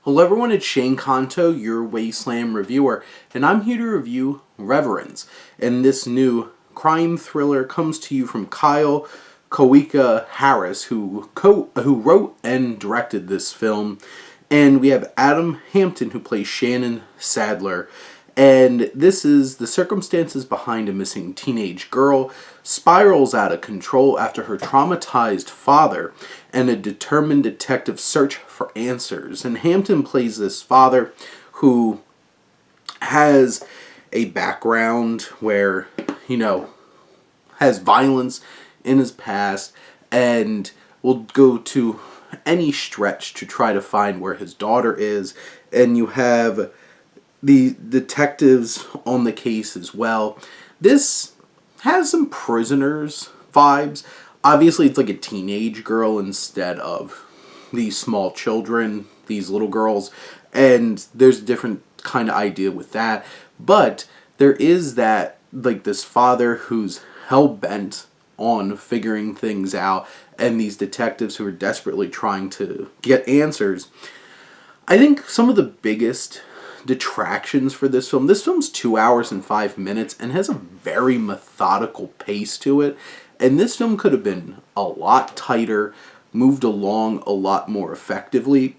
Hello everyone, it's Shane Kanto, your Wasteland reviewer, and I'm here to review Reverence. And this new crime thriller comes to you from Kyle Kowika Harris, who wrote and directed this film. And we have Adam Hampton, who plays Shannon Sadler. And this is the circumstances behind a missing teenage girl spirals out of control after her traumatized father and a determined detective search for answers. And Hampton plays this father who has a background where, has violence in his past and will go to any stretch to try to find where his daughter is. And you have the detectives on the case as well. This has some Prisoners vibes. Obviously, it's like a teenage girl instead of these small children, these little girls, and there's a different kind of idea with that. But there is that, like, this father who's hell-bent on figuring things out, and these detectives who are desperately trying to get answers. I think some of the biggest detractions for this film. This film's 2 hours and 5 minutes and has a very methodical pace to it. And this film could have been a lot tighter, moved along a lot more effectively.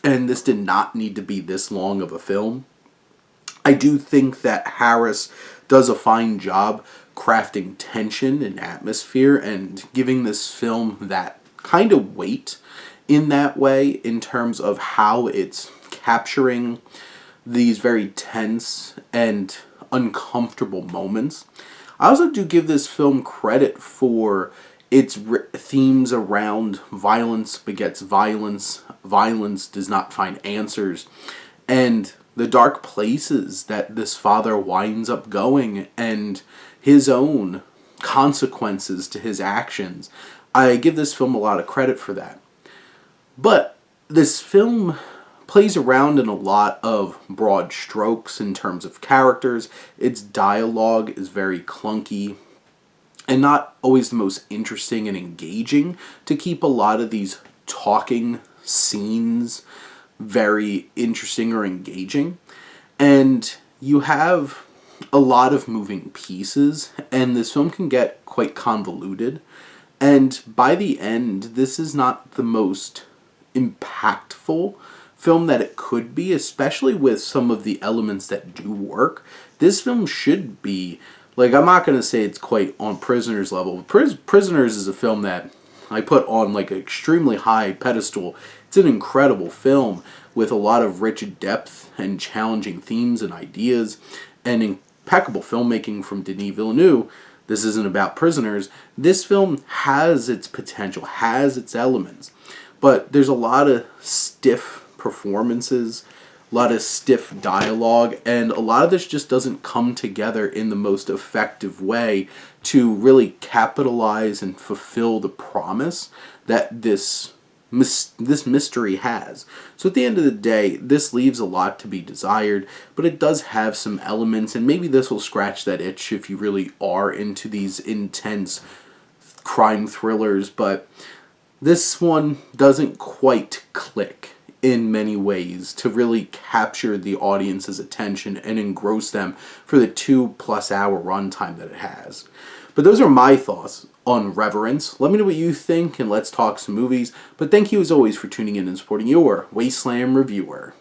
And this did not need to be this long of a film. I do think that Harris does a fine job crafting tension and atmosphere and giving this film that kind of weight in that way in terms of how it's capturing these very tense and uncomfortable moments. I also do give this film credit for its themes around violence begets violence, violence does not find answers, and the dark places that this father winds up going and his own consequences to his actions. I give this film a lot of credit for that. But this film plays around in a lot of broad strokes in terms of characters. Its dialogue is very clunky and not always the most interesting and engaging to keep a lot of these talking scenes very interesting or engaging. And you have a lot of moving pieces, and this film can get quite convoluted. And by the end, this is not the most impactful film that it could be, especially with some of the elements that do work. This film should be, like, I'm not going to say it's quite on Prisoners level. Prisoners is a film that I put on, like, an extremely high pedestal. It's an incredible film with a lot of rich depth and challenging themes and ideas and impeccable filmmaking from Denis Villeneuve. This isn't about Prisoners. This film has its potential, has its elements, but there's a lot of stiff performances, a lot of stiff dialogue, and a lot of this just doesn't come together in the most effective way to really capitalize and fulfill the promise that this mystery has. So at the end of the day, this leaves a lot to be desired, but it does have some elements, and maybe this will scratch that itch if you really are into these intense crime thrillers, but this one doesn't quite click in many ways to really capture the audience's attention and engross them for the 2+ hour runtime that it has. But those are my thoughts on Reverence. Let me know what you think, and let's talk some movies. But thank you as always for tuning in and supporting your Wasteland reviewer.